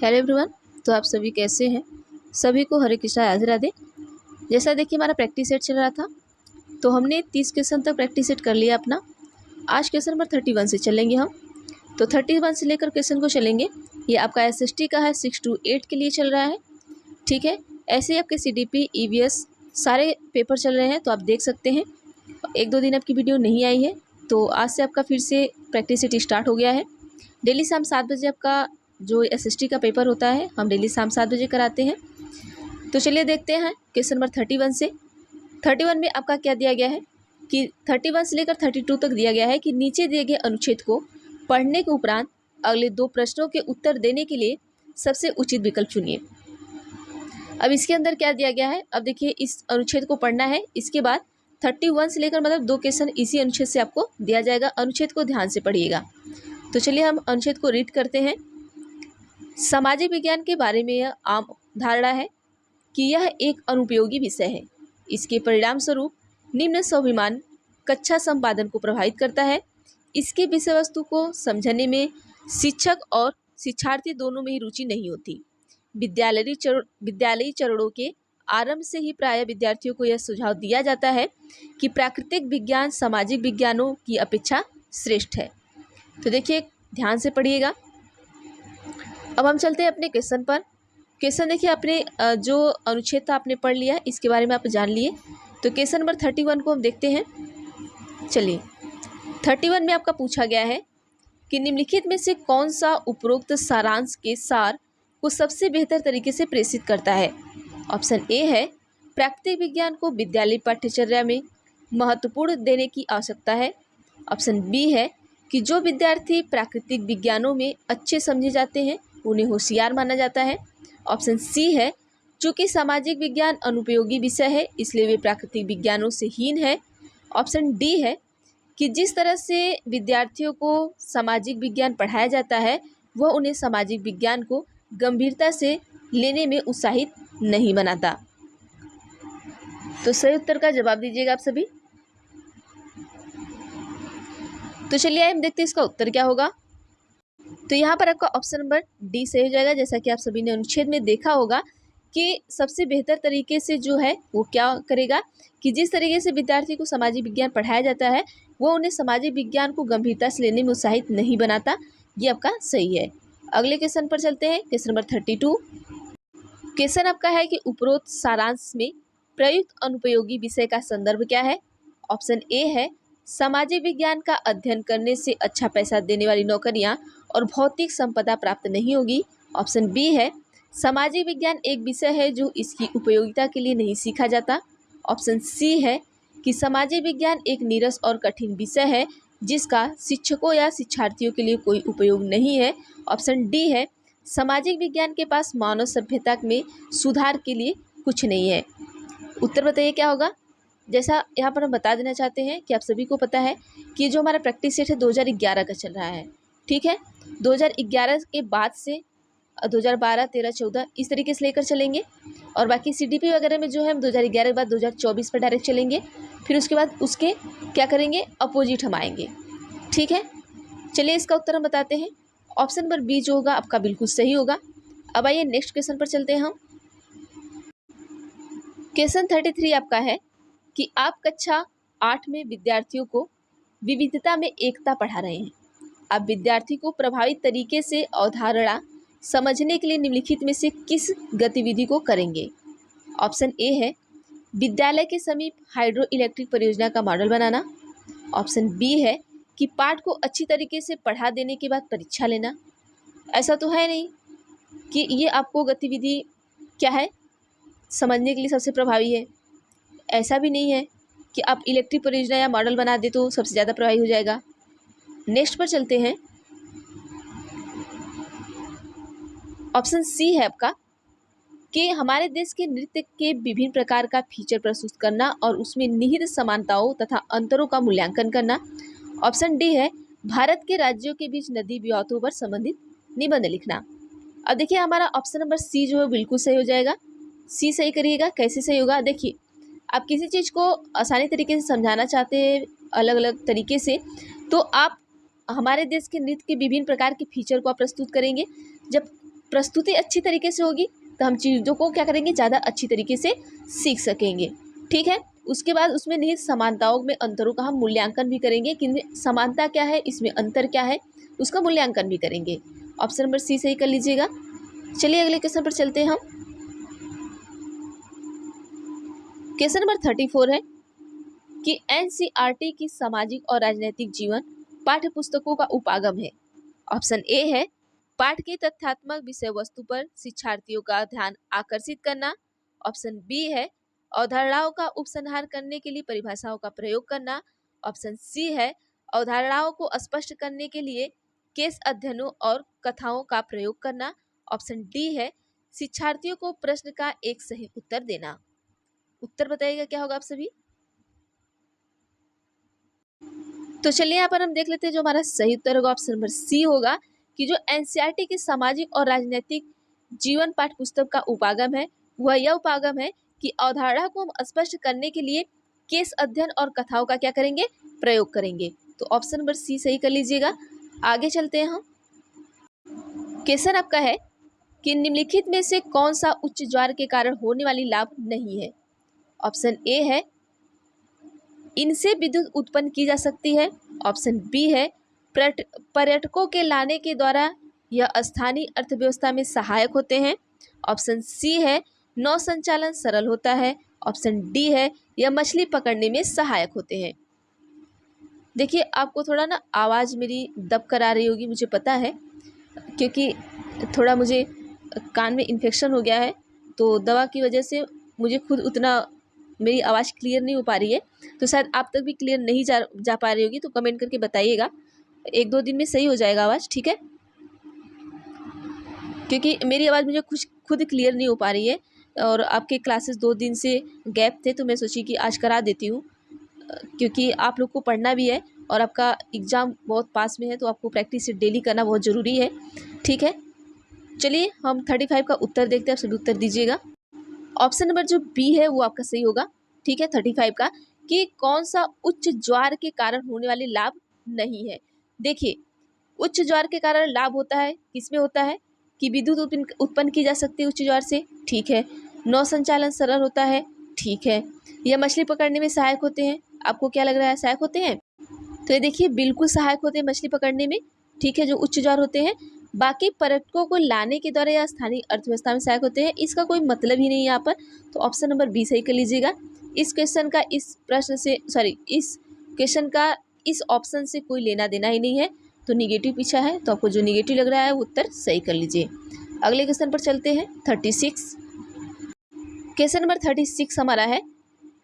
Hello everyone. तो आप सभी कैसे हैं? सभी को हरे कृष्णा राधे राधे। जैसा देखिए हमारा प्रैक्टिस सेट चल रहा था, तो हमने 30 क्वेश्चन तक प्रैक्टिस सेट कर लिया अपना। आज क्वेश्चन नंबर 31 से चलेंगे हम। तो 31 से लेकर क्वेश्चन को चलेंगे। ये आपका एसएसटी का है, 6 to 8 के लिए चल रहा है, ठीक है। ऐसे ही आपके सीडीपी ईवीएस सारे पेपर चल रहे हैं, तो आप देख सकते हैं। 1-2 दिन आपकी वीडियो नहीं आई है, तो आज से आपका फिर से प्रैक्टिस सेट स्टार्ट हो गया है। डेली शाम 7 बजे आपका जो एसएसटी का पेपर होता है, हम डेली शाम 7 बजे कराते हैं। तो चलिए देखते हैं क्वेश्चन नंबर 31 से। 31 में आपका क्या दिया गया है कि 31 से लेकर 32 तक दिया गया है कि नीचे दिए गए अनुच्छेद को पढ़ने के उपरांत अगले 2 प्रश्नों के उत्तर देने के लिए सबसे उचित विकल्प चुनिए। अब इसके अंदर क्या दिया गया है, अब देखिए इस अनुच्छेद को पढ़ना है। इसके बाद 31 से लेकर मतलब 2 क्वेश्चन इसी अनुच्छेद से आपको दिया जाएगा। अनुच्छेद को ध्यान से पढ़िएगा। तो चलिए हम अनुच्छेद को रीड करते हैं। सामाजिक विज्ञान के बारे में यह आम धारणा है कि यह एक अनुपयोगी विषय है। इसके परिणाम स्वरूप निम्न स्वाभिमान कक्षा संपादन को प्रभावित करता है। इसके विषय वस्तु को समझने में शिक्षक और शिक्षार्थी दोनों में ही रुचि नहीं होती। विद्यालयी चरणों के आरंभ से ही प्रायः विद्यार्थियों को यह सुझाव दिया जाता है कि प्राकृतिक विज्ञान सामाजिक विज्ञानों की अपेक्षा श्रेष्ठ है। तो देखिए ध्यान से पढ़िएगा। अब हम चलते हैं अपने क्वेश्चन पर। क्वेश्चन देखिए, अपने जो अनुच्छेद था आपने पढ़ लिया, इसके बारे में आप जान लिए। तो क्वेश्चन नंबर 31 को हम देखते हैं। चलिए 31 में आपका पूछा गया है कि निम्नलिखित में से कौन सा उपरोक्त सारांश के सार को सबसे बेहतर तरीके से प्रेषित करता है। ऑप्शन ए है प्राकृतिक विज्ञान को विद्यालय पाठ्यचर्या में महत्वपूर्ण देने की आवश्यकता है। ऑप्शन बी है कि जो विद्यार्थी प्राकृतिक विज्ञानों में अच्छे समझे जाते हैं उन्हें होशियार माना जाता है। ऑप्शन सी है चूँकि सामाजिक विज्ञान अनुपयोगी विषय है इसलिए वे प्राकृतिक विज्ञानों से हीन है। ऑप्शन डी है कि जिस तरह से विद्यार्थियों को सामाजिक विज्ञान पढ़ाया जाता है वह उन्हें सामाजिक विज्ञान को गंभीरता से लेने में उत्साहित नहीं बनाता। तो सही उत्तर का जवाब दीजिएगा आप सभी। तो चलिए हम देखते हैं इसका उत्तर क्या होगा। तो यहाँ पर आपका ऑप्शन नंबर डी सही हो जाएगा। जैसा कि आप सभी ने अनुच्छेद में देखा होगा कि सबसे बेहतर तरीके से जो है वो क्या करेगा कि जिस तरीके से विद्यार्थी को सामाजिक विज्ञान पढ़ाया जाता है वो उन्हें सामाजिक विज्ञान को गंभीरता से लेने में उत्साहित नहीं बनाता। ये आपका सही है। अगले क्वेश्चन पर चलते हैं। Question number 32। क्वेश्चन आपका है कि उपरोक्त सारांश में प्रयुक्त अनुपयोगी विषय का संदर्भ क्या है। ऑप्शन ए है सामाजिक विज्ञान का अध्ययन करने से अच्छा पैसा देने वाली नौकरियां और भौतिक संपदा प्राप्त नहीं होगी। ऑप्शन बी है सामाजिक विज्ञान एक विषय है जो इसकी उपयोगिता के लिए नहीं सीखा जाता। ऑप्शन सी है कि सामाजिक विज्ञान एक नीरस और कठिन विषय है जिसका शिक्षकों या शिक्षार्थियों के लिए कोई उपयोग नहीं है। ऑप्शन डी है सामाजिक विज्ञान के पास मानव सभ्यता में सुधार के लिए कुछ नहीं है। उत्तर बताइए क्या होगा। जैसा यहाँ पर हम बता देना चाहते हैं कि आप सभी को पता है कि जो हमारा प्रैक्टिस सेट है 2011 का चल रहा है, ठीक है। 2011 के बाद से 2012, 13, 14 इस तरीके से लेकर चलेंगे और बाकी सीडीपी वगैरह में जो है हम 2011 के बाद 2024 पर डायरेक्ट चलेंगे। फिर उसके बाद उसके क्या करेंगे, अपोजिट हम आएंगे, ठीक है। चलिए इसका उत्तर हम बताते हैं। ऑप्शन नंबर बी जो होगा आपका बिल्कुल सही होगा। अब आइए नेक्स्ट क्वेश्चन पर चलते हैं हम। क्वेश्चन 33 आपका है कि आप कक्षा 8 में विद्यार्थियों को विविधता में एकता पढ़ा रहे हैं। आप विद्यार्थी को प्रभावी तरीके से अवधारणा समझने के लिए निम्नलिखित में से किस गतिविधि को करेंगे। ऑप्शन ए है विद्यालय के समीप हाइड्रो इलेक्ट्रिक परियोजना का मॉडल बनाना। ऑप्शन बी है कि पाठ को अच्छी तरीके से पढ़ा देने के बाद परीक्षा लेना। ऐसा तो है नहीं कि ये आपको गतिविधि क्या है समझने के लिए सबसे प्रभावी है। ऐसा भी नहीं है कि आप इलेक्ट्रिक परियोजना या मॉडल बना दे तो सबसे ज़्यादा प्रभावी हो जाएगा। नेक्स्ट पर चलते हैं। ऑप्शन सी है आपका कि हमारे देश के नृत्य के विभिन्न प्रकार का फीचर प्रस्तुत करना और उसमें निहित समानताओं तथा अंतरों का मूल्यांकन करना। ऑप्शन डी है भारत के राज्यों के बीच नदी ब्यावतों पर संबंधित निबंध लिखना। अब देखिए हमारा ऑप्शन नंबर सी जो है बिल्कुल सही हो जाएगा। सी सही करिएगा। कैसे सही होगा, देखिए आप किसी चीज़ को आसानी तरीके से समझाना चाहते हैं अलग अलग तरीके से, तो आप हमारे देश के नृत्य के विभिन्न प्रकार के फीचर को आप प्रस्तुत करेंगे। जब प्रस्तुति अच्छी तरीके से होगी तो हम चीज़ों को क्या करेंगे, ज़्यादा अच्छी तरीके से सीख सकेंगे। ठीक है, उसके बाद उसमें निहित समानताओं में अंतरों का हम मूल्यांकन भी करेंगे कि इनमें समानता क्या है, इसमें अंतर क्या है, उसका मूल्यांकन भी करेंगे। ऑप्शन नंबर सी सही कर लीजिएगा। चलिए अगले क्वेश्चन पर चलते हैं हम। क्वेश्चन नंबर 34 है कि एनसीईआरटी की सामाजिक और राजनीतिक जीवन पाठ्य पुस्तकों का उपागम है। ऑप्शन ए है पाठ के तथ्यात्मक विषय वस्तु पर शिक्षार्थियों का ध्यान आकर्षित करना। ऑप्शन बी है अवधारणाओं का उपसंहार करने के लिए परिभाषाओं का प्रयोग करना। ऑप्शन सी है अवधारणाओं को स्पष्ट करने के लिए केस अध्ययनों और कथाओं का प्रयोग करना। ऑप्शन डी है शिक्षार्थियों को प्रश्न का एक सही उत्तर देना। उत्तर बताइएगा क्या होगा आप सभी। तो चलिए यहाँ पर हम देख लेते हैं जो हमारा सही उत्तर होगा ऑप्शन नंबर सी होगा कि जो एनसीईआरटी की सामाजिक और राजनीतिक जीवन पाठ्य पुस्तक का उपागम है वह यह उपागम है कि अवधारणा को हम स्पष्ट करने के लिए केस अध्ययन और कथाओं का क्या करेंगे, प्रयोग करेंगे। तो ऑप्शन नंबर सी सही कर लीजिएगा। आगे चलते हैं हम। क्वेश्चन आपका है कि निम्नलिखित में से कौन सा उच्च ज्वार के कारण होने वाली लाभ नहीं है। ऑप्शन ए है इनसे विद्युत उत्पन्न की जा सकती है। ऑप्शन बी है पर्यटकों के लाने के द्वारा यह स्थानीय अर्थव्यवस्था में सहायक होते हैं। ऑप्शन सी है नौ संचालन सरल होता है। ऑप्शन डी है यह मछली पकड़ने में सहायक होते हैं। देखिए आपको थोड़ा ना आवाज़ मेरी दब कर आ रही होगी, मुझे पता है, क्योंकि थोड़ा मुझे कान में इन्फेक्शन हो गया है तो दवा की वजह से मुझे खुद उतना मेरी आवाज़ क्लियर नहीं हो पा रही है। तो शायद आप तक भी क्लियर नहीं जा पा रही होगी, तो कमेंट करके बताइएगा। 1-2 दिन में सही हो जाएगा आवाज़, ठीक है, क्योंकि मेरी आवाज़ मुझे खुद क्लियर नहीं हो पा रही है और आपके क्लासेस 2 दिन से गैप थे तो मैं सोची कि आज करा देती हूँ, क्योंकि आप लोग को पढ़ना भी है और आपका एग्ज़ाम बहुत पास में है तो आपको प्रैक्टिस डेली करना बहुत ज़रूरी है। ठीक है, चलिए हम 35 का उत्तर देखते हैं। आप सभी उत्तर दीजिएगा। ऑप्शन नंबर जो बी है वो आपका सही होगा। ठीक है, 35 का कि कौन सा उच्च ज्वार के कारण होने वाले लाभ नहीं है। देखिए उच्च ज्वार के कारण लाभ होता है, किसमें होता है कि विद्युत उत्पन्न की जा सकती है उच्च ज्वार से। ठीक है, नौ संचालन सरल होता है। ठीक है, यह मछली पकड़ने में सहायक होते हैं। आपको क्या लग रहा है, सहायक होते हैं? तो ये देखिए बिल्कुल सहायक होते हैं मछली पकड़ने में। ठीक है, जो उच्च ज्वार होते हैं। बाकी पर्यटकों को लाने के द्वारा या स्थानीय अर्थव्यवस्था में सहायक होते हैं, इसका कोई मतलब ही नहीं है यहाँ पर। तो ऑप्शन नंबर बी सही कर लीजिएगा। इस क्वेश्चन का इस क्वेश्चन का इस ऑप्शन से कोई लेना देना ही नहीं है, तो निगेटिव पीछा है, तो आपको जो निगेटिव लग रहा है वो उत्तर सही कर लीजिए। अगले क्वेश्चन पर चलते हैं। 36 क्वेश्चन नंबर 36 हमारा है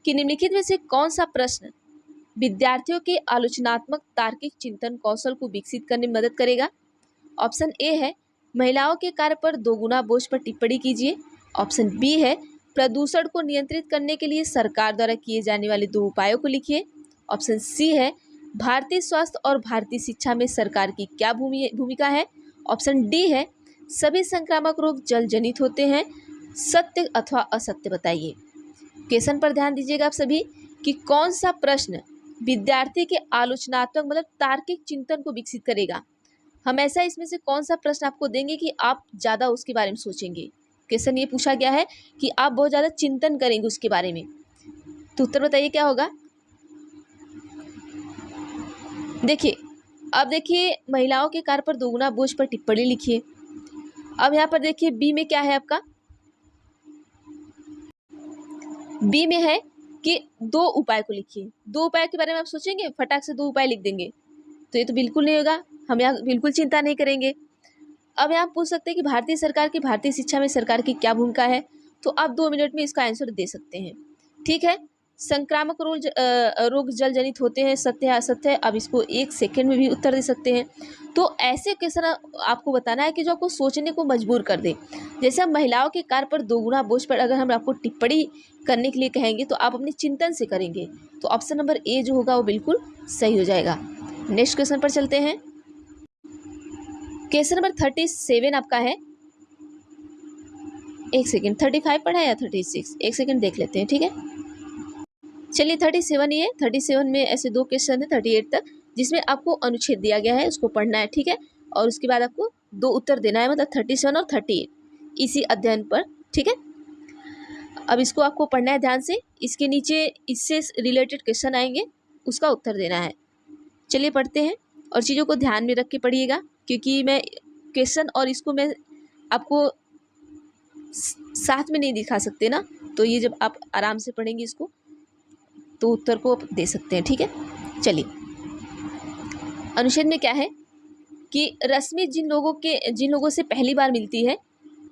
कि निम्नलिखित में से कौन सा प्रश्न विद्यार्थियों के आलोचनात्मक तार्किक चिंतन कौशल को विकसित करने में मदद करेगा। ऑप्शन ए है महिलाओं के कार्य पर 2 गुना बोझ पर टिप्पणी कीजिए। ऑप्शन बी है प्रदूषण को नियंत्रित करने के लिए सरकार द्वारा किए जाने वाले 2 उपायों को लिखिए। ऑप्शन सी है भारतीय स्वास्थ्य और भारतीय शिक्षा में सरकार की क्या भूमिका है। ऑप्शन डी है सभी संक्रामक रोग जल जनित होते हैं, सत्य अथवा असत्य बताइए। क्वेश्चन पर ध्यान दीजिएगा आप सभी कि कौन सा प्रश्न विद्यार्थी के आलोचनात्मक मतलब तार्किक चिंतन को विकसित करेगा। हम ऐसा इसमें से कौन सा प्रश्न आपको देंगे कि आप ज़्यादा उसके बारे में सोचेंगे। क्वेश्चन ये पूछा गया है कि आप बहुत ज़्यादा चिंतन करेंगे उसके बारे में, तो उत्तर बताइए क्या होगा। देखिए अब देखिए महिलाओं के कार्य पर 2 गुना बोझ पर टिप्पणी लिखिए। अब यहाँ पर देखिए बी में क्या है आपका, बी में है कि 2 उपाय को लिखिए। 2 उपाय के बारे में आप सोचेंगे, फटाक से 2 उपाय लिख देंगे, तो ये तो बिल्कुल नहीं होगा। हम यहाँ बिल्कुल चिंता नहीं करेंगे। अब यहाँ पूछ सकते हैं कि भारतीय सरकार की भारतीय शिक्षा में सरकार की क्या भूमिका है, तो आप 2 मिनट में इसका आंसर दे सकते हैं। ठीक है, संक्रामक रोग जल जनित होते हैं, सत्य है असत्य है। अब इसको 1 सेकंड में भी उत्तर दे सकते हैं। तो ऐसे क्वेश्चन आपको बताना है कि जो आपको सोचने को मजबूर कर दे। जैसे हम महिलाओं के कार्य पर 2 गुना बोझ पर अगर हम आपको टिप्पणी करने के लिए कहेंगे तो आप अपने चिंतन से करेंगे, तो ऑप्शन नंबर ए जो होगा वो बिल्कुल सही हो जाएगा। नेक्स्ट क्वेश्चन पर चलते हैं। क्वेश्चन नंबर 37 आपका है। 1 सेकेंड, 35 पढ़ा या 36? 1 सेकेंड देख लेते हैं, ठीक है। चलिए 37 ही है। 37 में ऐसे 2 क्वेश्चन है 38 तक, जिसमें आपको अनुच्छेद दिया गया है, उसको पढ़ना है, ठीक है। और उसके बाद आपको दो उत्तर देना है, मतलब 37 और 38 इसी अध्ययन पर। ठीक है, अब इसको आपको पढ़ना है ध्यान से, इसके नीचे इससे रिलेटेड क्वेश्चन आएंगे, उसका उत्तर देना है। चलिए पढ़ते हैं, और चीज़ों को ध्यान में रख के पढ़िएगा, क्योंकि मैं क्वेश्चन और इसको मैं आपको साथ में नहीं दिखा सकते ना, तो ये जब आप आराम से पढ़ेंगे इसको तो उत्तर को आप दे सकते हैं। ठीक है, चलिए अनुच्छेद में क्या है कि रश्मि जिन लोगों से पहली बार मिलती है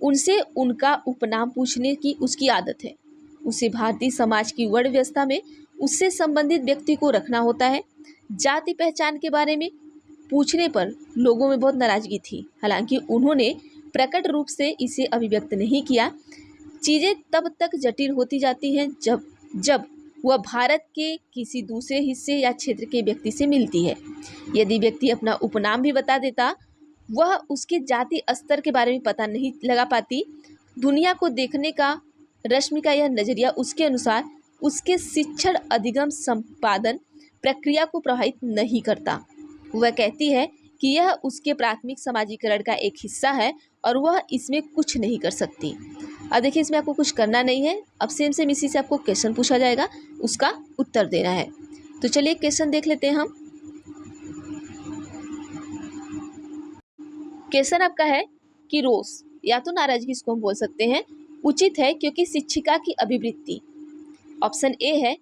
उनसे उनका उपनाम पूछने की उसकी आदत है। उसे भारतीय समाज की वर्ण व्यवस्था में उससे संबंधित व्यक्ति को रखना होता है। जाति पहचान के बारे में पूछने पर लोगों में बहुत नाराजगी थी, हालांकि उन्होंने प्रकट रूप से इसे अभिव्यक्त नहीं किया। चीज़ें तब तक जटिल होती जाती हैं जब वह भारत के किसी दूसरे हिस्से या क्षेत्र के व्यक्ति से मिलती है। यदि व्यक्ति अपना उपनाम भी बता देता, वह उसके जाति स्तर के बारे में पता नहीं लगा पाती। दुनिया को देखने का रश्मि का यह नज़रिया उसके अनुसार उसके शिक्षण अधिगम संपादन प्रक्रिया को प्रभावित नहीं करता। वह कहती है कि यह उसके प्राथमिक समाजीकरण का एक हिस्सा है और वह इसमें कुछ नहीं कर सकती। अब देखिए, इसमें आपको कुछ करना नहीं है। अब सेम इसी से आपको क्वेश्चन पूछा जाएगा, उसका उत्तर देना है। तो चलिए क्वेश्चन देख लेते हैं हम। क्वेश्चन आपका है कि रोष या तो नाराजगी इसको हम बोल सकते हैं उचित है क्योंकि शिक्षिका की अभिवृत्ति। ऑप्शन ए है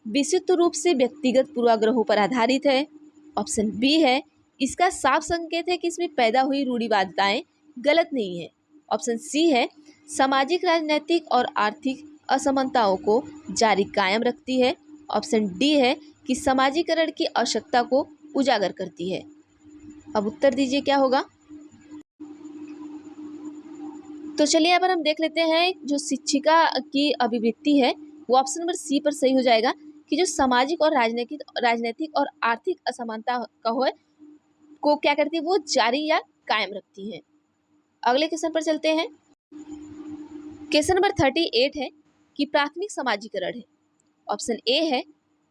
विशुद्ध रूप से व्यक्तिगत पूर्वाग्रहों पर आधारित है। ऑप्शन बी है इसका साफ संकेत है कि इसमें पैदा हुई रूढ़िवादिताएं गलत नहीं है। ऑप्शन सी है सामाजिक राजनीतिक और आर्थिक असमानताओं को जारी कायम रखती है। ऑप्शन डी है कि समाजीकरण की आवश्यकता को उजागर करती है। अब उत्तर दीजिए क्या होगा। तो चलिए यहाँ पर हम देख लेते हैं, जो शिक्षिका की अभिवृत्ति है वो ऑप्शन नंबर सी पर सही हो जाएगा कि जो सामाजिक और राजनीतिक और आर्थिक असमानता का हो को क्या करती है, वो जारी या कायम रखती है। अगले क्वेश्चन पर चलते हैं। क्वेश्चन नंबर 38 है कि प्राथमिक समाजीकरण है। ऑप्शन ए है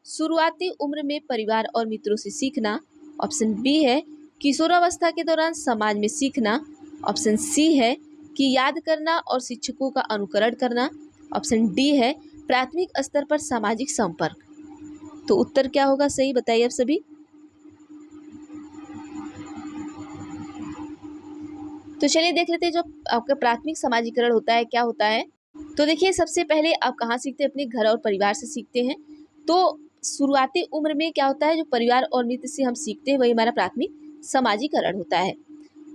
शुरुआती उम्र में परिवार और मित्रों से सीखना। ऑप्शन बी है किशोरावस्था के दौरान समाज में सीखना। ऑप्शन सी है कि याद करना और शिक्षकों का अनुकरण करना। ऑप्शन डी है प्राथमिक स्तर पर सामाजिक संपर्क। तो उत्तर क्या होगा सही, बताइए आप सभी। तो चलिए देख लेते हैं जो आपका प्राथमिक समाजीकरण होता है क्या होता है। तो देखिए, सबसे पहले आप कहाँ सीखते हैं, अपने घर और परिवार से सीखते हैं। तो शुरुआती उम्र में क्या होता है, जो परिवार और मित्र से हम सीखते हैं वही हमारा प्राथमिक समाजीकरण होता है।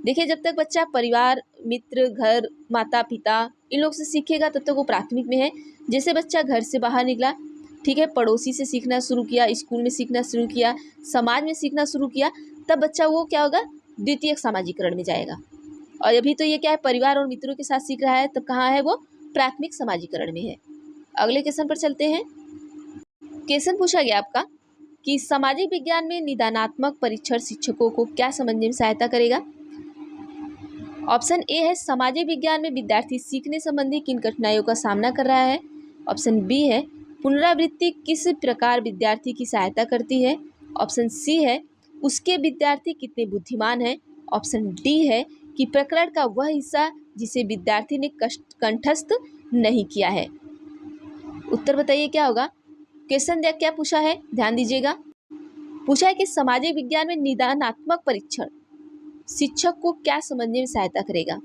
देखिए, जब तक बच्चा परिवार, मित्र, घर, माता पिता इन लोग से सीखेगा तब तक वो प्राथमिक में है। जैसे बच्चा घर से बाहर निकला, ठीक है, पड़ोसी से सीखना शुरू किया, स्कूल में सीखना शुरू किया, समाज में सीखना शुरू किया, तब बच्चा वो क्या होगा, द्वितीयक समाजीकरण में जाएगा। और अभी तो ये क्या है, परिवार और मित्रों के साथ सीख रहा है, तब कहाँ है वो, प्राथमिक समाजीकरण में है। अगले क्वेश्चन पर चलते हैं। क्वेश्चन पूछा गया आपका कि सामाजिक विज्ञान में निदानात्मक परीक्षण शिक्षकों को क्या समझने में सहायता करेगा। ऑप्शन ए है सामाजिक विज्ञान में विद्यार्थी सीखने संबंधी किन कठिनाइयों का सामना कर रहा है। ऑप्शन बी है पुनरावृत्ति किस प्रकार विद्यार्थी की सहायता करती है। ऑप्शन सी है उसके विद्यार्थी कितने बुद्धिमान हैं। ऑप्शन डी है कि प्रकरण का वह हिस्सा जिसे विद्यार्थी ने कंठस्थ नहीं किया है। उत्तर बताइए क्या होगा। क्वेश्चन देख क्या पूछा है, ध्यान दीजिएगा। पूछा है कि सामाजिक विज्ञान में निदानात्मक परीक्षण शिक्षक को क्या समझने में सहायता करेगा।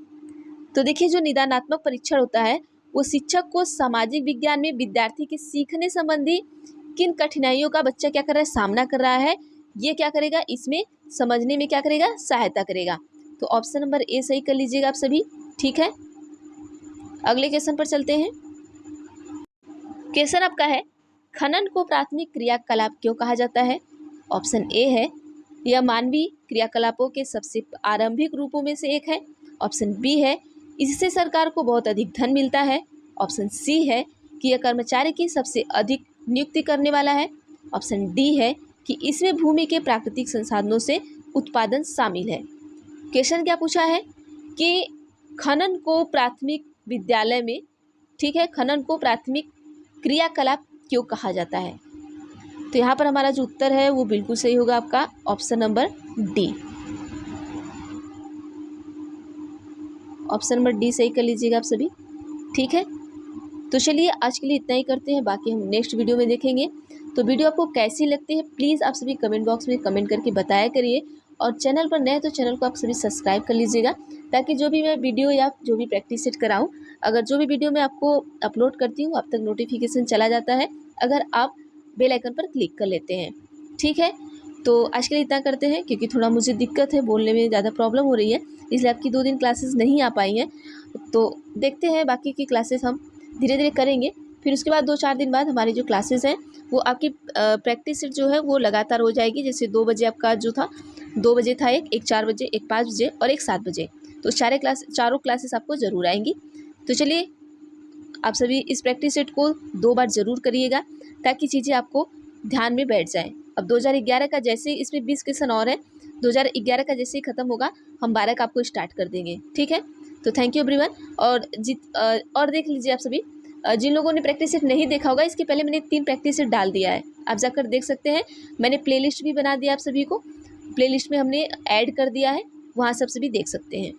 तो देखिए, जो निदानात्मक परीक्षण होता है वो शिक्षक को सामाजिक विज्ञान में विद्यार्थी के सीखने संबंधी किन कठिनाइयों का बच्चा क्या कर रहा है, सामना कर रहा है, ये क्या करेगा, इसमें समझने में क्या करेगा, सहायता करेगा। तो ऑप्शन नंबर ए सही कर लीजिएगा आप सभी, ठीक है। अगले क्वेश्चन पर चलते हैं। क्वेश्चन आपका है खनन को प्राथमिक क्रियाकलाप क्यों कहा जाता है। ऑप्शन ए है यह मानवीय क्रियाकलापों के सबसे आरंभिक रूपों में से एक है। ऑप्शन बी है इससे सरकार को बहुत अधिक धन मिलता है। ऑप्शन सी है कि यह कर्मचारी की सबसे अधिक नियुक्ति करने वाला है। ऑप्शन डी है कि इसमें भूमि के प्राकृतिक संसाधनों से उत्पादन शामिल है। क्वेश्चन क्या पूछा है कि खनन को प्राथमिक विद्यालय में, ठीक है, खनन को प्राथमिक क्रियाकलाप क्यों कहा जाता है। तो यहाँ पर हमारा जो उत्तर है वो बिल्कुल सही होगा आपका option number D. Option number D सही कर लीजिएगा आप सभी। ठीक है, तो चलिए आज के लिए इतना ही करते हैं, बाकी हम नेक्स्ट वीडियो में देखेंगे। तो वीडियो आपको कैसी लगती है प्लीज़ आप सभी कमेंट बॉक्स में कमेंट करके बताया करिए, और चैनल पर नए तो चैनल को आप सभी सब्सक्राइब कर लीजिएगा, ताकि जो भी मैं वीडियो या जो भी प्रैक्टिस सेट कराऊँ, अगर जो भी वीडियो मैं आपको अपलोड करती हूँ आप तक नोटिफिकेशन चला जाता है, अगर आप बेल आइकन पर क्लिक कर लेते हैं। ठीक है, तो आज के लिए इतना करते हैं, क्योंकि थोड़ा मुझे दिक्कत है, बोलने में ज़्यादा प्रॉब्लम हो रही है, इसलिए आपकी 2 दिन क्लासेस नहीं आ पाई हैं। तो देखते हैं बाकी की क्लासेस हम धीरे धीरे करेंगे, फिर उसके बाद 2-4 दिन बाद हमारी जो क्लासेस हैं वो आपकी प्रैक्टिस सेट जो है वो लगातार हो जाएगी। जैसे 2 बजे आपका जो था, 2 बजे था, एक 4 बजे, एक 5 बजे और एक 7 बजे, तो चारों क्लासेस आपको ज़रूर आएंगी। तो चलिए आप सभी इस प्रैक्टिस सेट को 2 बार ज़रूर करिएगा, ताकि चीज़ें आपको ध्यान में बैठ जाएँ। अब 2011 का जैसे ही इसमें 20 क्वेश्चन और है, 2011 का जैसे ही ख़त्म होगा हम 12 का आपको स्टार्ट कर देंगे। ठीक है, तो थैंक यू एवरीवन। और देख लीजिए आप सभी, जिन लोगों ने प्रैक्टिस सेट नहीं देखा होगा, इसके पहले मैंने 3 प्रैक्टिस सेट डाल दिया है, आप जाकर देख सकते हैं। मैंने प्लेलिस्ट भी बना दिया आप सभी को, प्लेलिस्ट में हमने ऐड कर दिया है, वहाँ सब सभी देख सकते हैं।